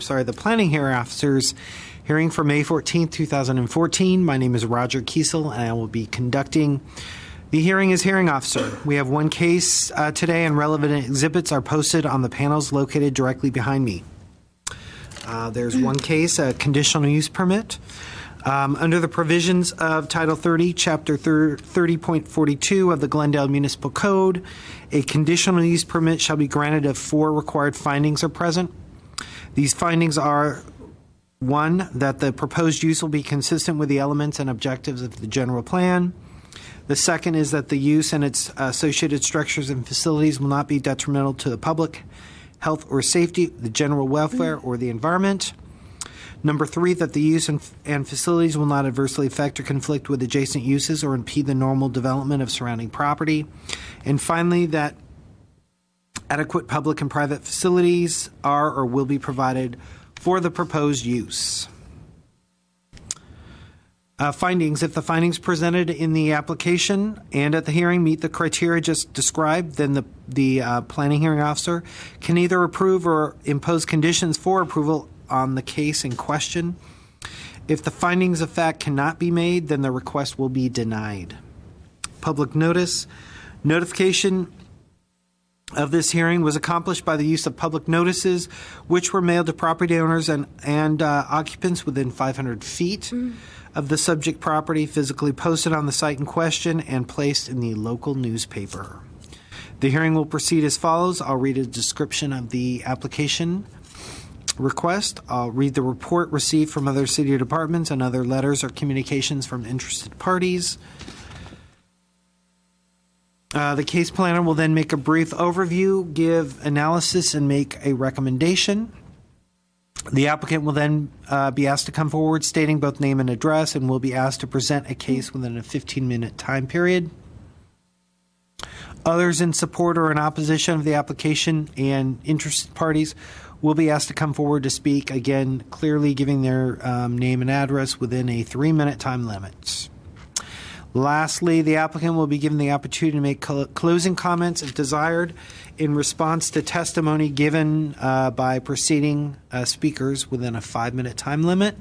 the planning hearing officers hearing for May 14th, 2014. My name is Roger Kiesel, and I will be conducting the hearing as hearing officer. We have one case today, and relevant exhibits are posted on the panels located directly behind me. There's one case, a conditional use permit. Under the provisions of Title 30, Chapter 30.42 of the Glendale Municipal Code, a conditional use permit shall be granted if 4 required findings are present. These findings are: 1, that the proposed use will be consistent with the elements and objectives of the general plan. The second is that the use and its associated structures and facilities will not be detrimental to the public health or safety, the general welfare, or the environment. Number 3, that the use and facilities will not adversely affect or conflict with adjacent uses or impede the normal development of surrounding property. And finally, that adequate public and private facilities are or will be provided for the proposed use. Findings. If the findings presented in the application and at the hearing meet the criteria just described, then the planning hearing officer can either approve or impose conditions for approval on the case in question. If the findings of fact cannot be made, then the request will be denied. Public notice. Notification of this hearing was accomplished by the use of public notices, which were mailed to property owners and occupants within 500 feet of the subject property, physically posted on the site in question, and placed in the local newspaper. The hearing will proceed as follows. I'll read a description of the application request. I'll read the report received from other city departments and other letters or communications from interested parties. The case planner will then make a brief overview, give analysis, and make a recommendation. The applicant will then be asked to come forward stating both name and address, and will be asked to present a case within a 15-minute time period. Others in support or in opposition of the application and interested parties will be asked to come forward to speak, again, clearly giving their name and address within a 3-minute time limit. Lastly, the applicant will be given the opportunity to make closing comments if desired in response to testimony given by preceding speakers within a 5-minute time limit.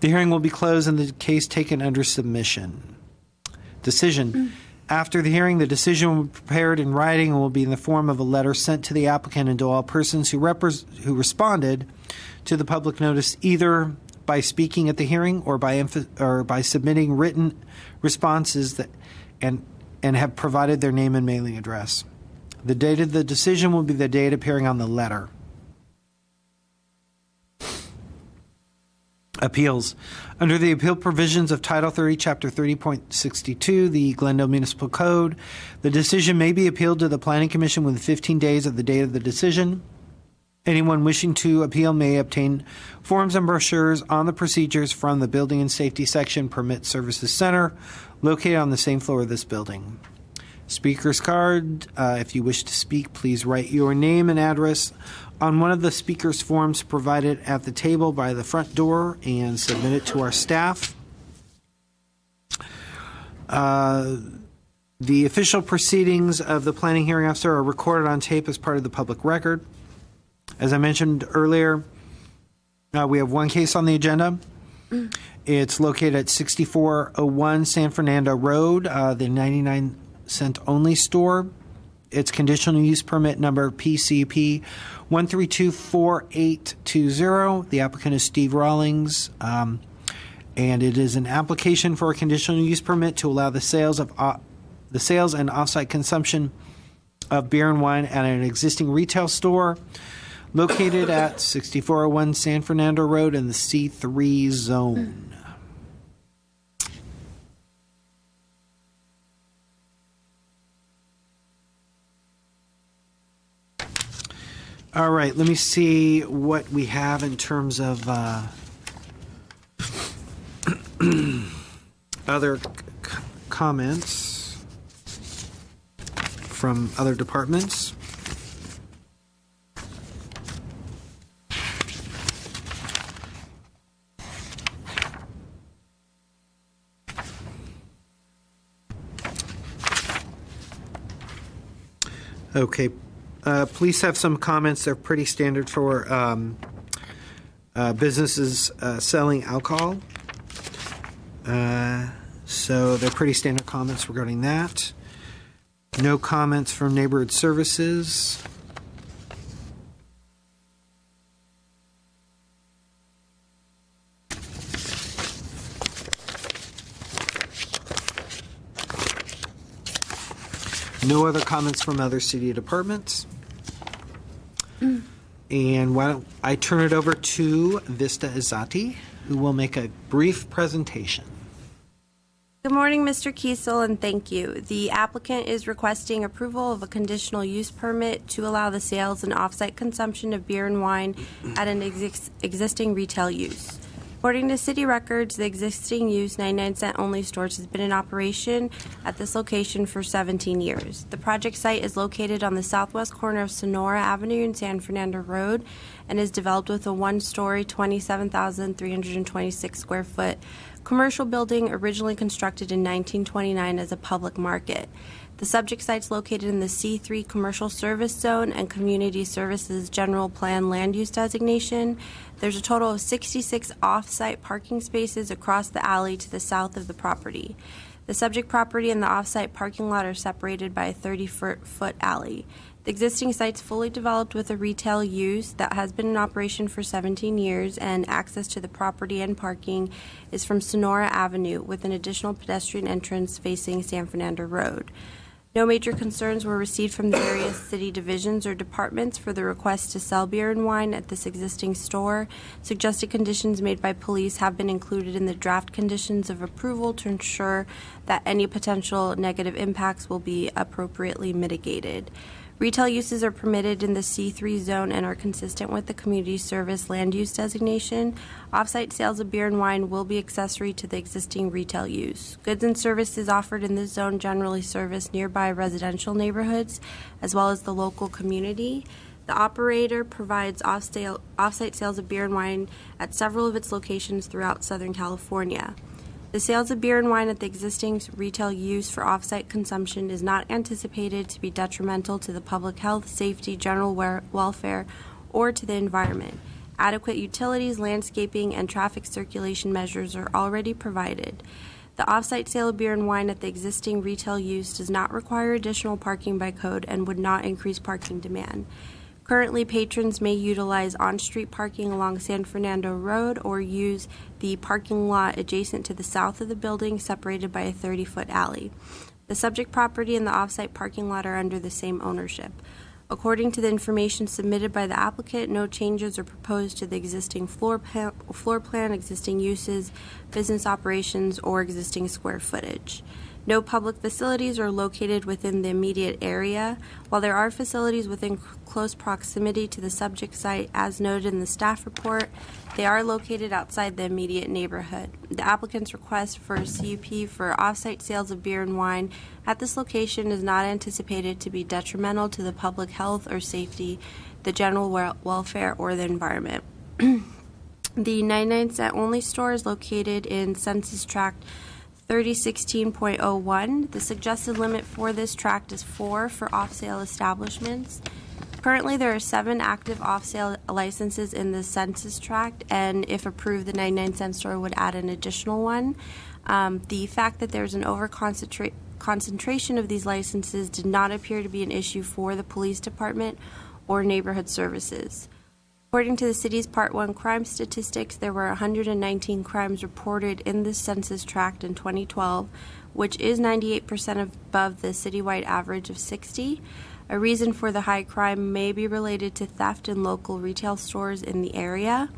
The hearing will be closed and the case taken under submission. Decision. After the hearing, the decision will be prepared in writing and will be in the form of a letter sent to the applicant and to all persons who responded to the public notice, either by speaking at the hearing or by submitting written responses and have provided their name and mailing address. The date of the decision will be the date appearing on the letter. Appeals. Under the appeal provisions of Title 30, Chapter 30.62, the Glendale Municipal Code, the decision may be appealed to the Planning Commission within 15 days of the date of the decision. Anyone wishing to appeal may obtain forms and brochures on the procedures from the Building and Safety Section Permit Services Center, located on the same floor of this building. Speaker's card. If you wish to speak, please write your name and address on one of the speaker's forms provided at the table by the front door and submit it to our staff. The official proceedings of the planning hearing officer are recorded on tape as part of the public record. As I mentioned earlier, we have one case on the agenda. It's located at 6401 San Fernando Road, the 99-cent only store. It's conditional use permit number PCP 1324820. The applicant is Steve Rawlings, and it is an application for a conditional use permit to allow the sales and offsite consumption of beer and wine at an existing retail store located at 6401 San Fernando Road in the C3 zone. All right, let me see what we have in terms of other comments from other departments. Okay, Police have some comments. They're pretty standard for businesses selling alcohol. So they're pretty standard comments regarding that. No comments from neighborhood services. No other comments from other city departments. And why don't I turn it over to Vista Izzati, who will make a brief presentation. Good morning, Mr. Kiesel, and thank you. The applicant is requesting approval of a conditional use permit to allow the sales and off-site consumption of beer and wine at an existing retail use. According to city records, the existing use 99-cent only stores has been in operation at this location for 17 years. The project site is located on the southwest corner of Sonora Avenue and San Fernando Road and is developed with a one-story, 27,326 square foot commercial building originally constructed in 1929 as a public market. The subject site is located in the C3 Commercial Service Zone and Community Services General Plan Land Use Designation. There's a total of 66 off-site parking spaces across the alley to the south of the property. The subject property and the off-site parking lot are separated by a 30-foot alley. The existing site's fully developed with a retail use that has been in operation for 17 years, and access to the property and parking is from Sonora Avenue with an additional pedestrian entrance facing San Fernando Road. No major concerns were received from the various city divisions or departments for the request to sell beer and wine at this existing store. Suggested conditions made by police have been included in the draft conditions of approval to ensure that any potential negative impacts will be appropriately mitigated. Retail uses are permitted in the C3 zone and are consistent with the community service land use designation. Off-site sales of beer and wine will be accessory to the existing retail use. Goods and services offered in this zone generally service nearby residential neighborhoods as well as the local community. The operator provides off-site sales of beer and wine at several of its locations throughout Southern California. The sales of beer and wine at the existing retail use for off-site consumption is not anticipated to be detrimental to the public health, safety, general welfare, or to the environment. Adequate utilities, landscaping, and traffic circulation measures are already provided. The off-site sale of beer and wine at the existing retail use does not require additional parking by code and would not increase parking demand. Currently, patrons may utilize on-street parking along San Fernando Road or use the parking lot adjacent to the south of the building, separated by a 30-foot alley. The subject property and the off-site parking lot are under the same ownership. According to the information submitted by the applicant, no changes are proposed to the existing floor plan, existing uses, business operations, or existing square footage. No public facilities are located within the immediate area. While there are facilities within close proximity to the subject site, as noted in the staff report, they are located outside the immediate neighborhood. The applicant's request for a CUP for off-site sales of beer and wine at this location is not anticipated to be detrimental to the public health or safety, the general welfare, or the environment. The 99-cent only store is located in Census Tract 3016.01. The suggested limit for this tract is 4 for off-sale establishments. Currently, there are 7 active off-sale licenses in the census tract, and if approved, the 99-cent store would add an additional one. The fact that there's an concentration of these licenses did not appear to be an issue for the police department or neighborhood services. According to the city's Part 1 crime statistics, there were 119 crimes reported in the census tract in 2012, which is 98% above the citywide average of 60. A reason for the high crime may be related to theft in local retail stores in the area.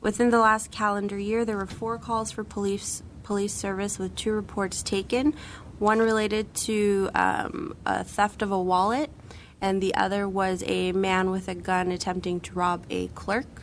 Within the last calendar year, there were 4 calls for police service with 2 reports taken, one related to a theft of a wallet, and the other was a man with a gun attempting to rob a clerk.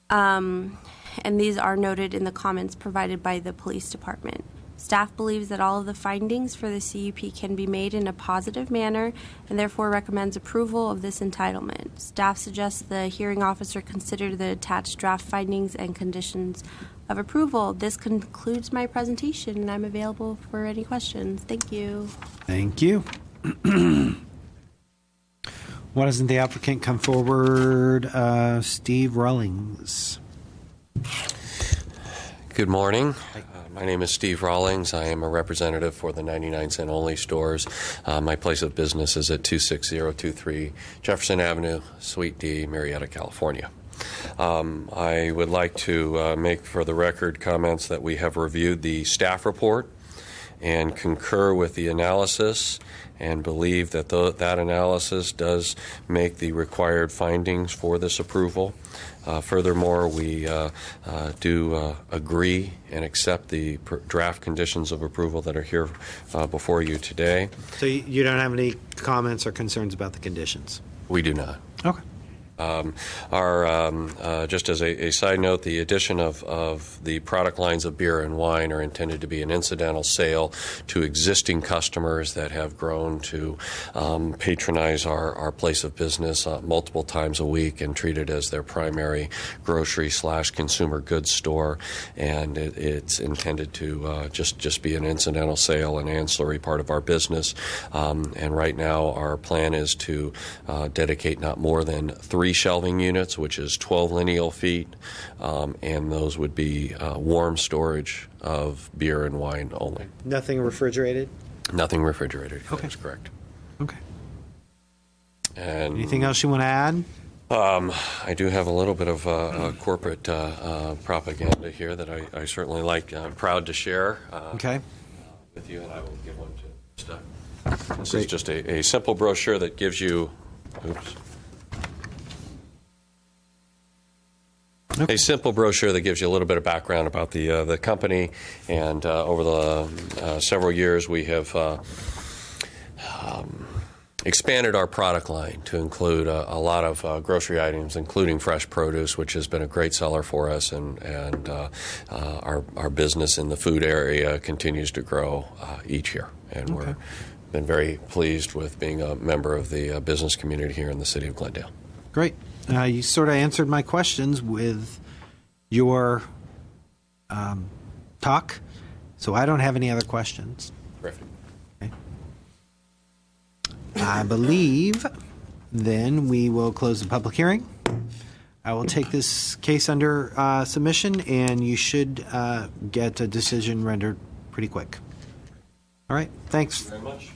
And these are noted in the comments provided by the police department. Staff believes that all of the findings for the CUP can be made in a positive manner and therefore recommends approval of this entitlement. Staff suggests the hearing officer consider the attached draft findings and conditions of approval. This concludes my presentation, and I'm available for any questions. Thank you. Thank you. Why doesn't the applicant come forward? Steve Rawlings. Good morning. My name is Steve Rawlings. I am a representative for the 99-cent only stores. My place of business is at 26023 Jefferson Avenue, Suite D, Marietta, California. I would like to make for the record comments that we have reviewed the staff report and concur with the analysis and believe that that analysis does make the required findings for this approval. Furthermore, we do agree and accept the draft conditions of approval that are here before you today. So you don't have any comments or concerns about the conditions? We do not. Okay. Just as a side note, the addition of the product lines of beer and wine are intended to be an incidental sale to existing customers that have grown to patronize our place of business multiple times a week and treat it as their primary grocery/consumer goods store. And it's intended to just be an incidental sale, an ancillary part of our business. And right now, our plan is to dedicate not more than 3 shelving units, which is 12 lineal feet, and those would be warm storage of beer and wine only. Nothing refrigerated? Nothing refrigerated. Okay. That's correct. Okay. And anything else you want to add? I do have a little bit of corporate propaganda here that I certainly like. I'm proud to share Okay. with you, and I will give one to Steph. This Great. is just a simple brochure that gives you. Oops. Okay. A simple brochure that gives you a little bit of background about the company, and over the several years we have expanded our product line to include a lot of grocery items, including fresh produce, which has been a great seller for us, and our business in the food area continues to grow each year, and we're been very pleased with being a member of the business community here in the city of Glendale. Great. You sort of answered my questions with your talk, so I don't have any other questions. Terrific. Okay. I believe then we will close the public hearing. I will take this case under submission, and you should get a decision rendered pretty quick. All right. Thanks. Thank you very much.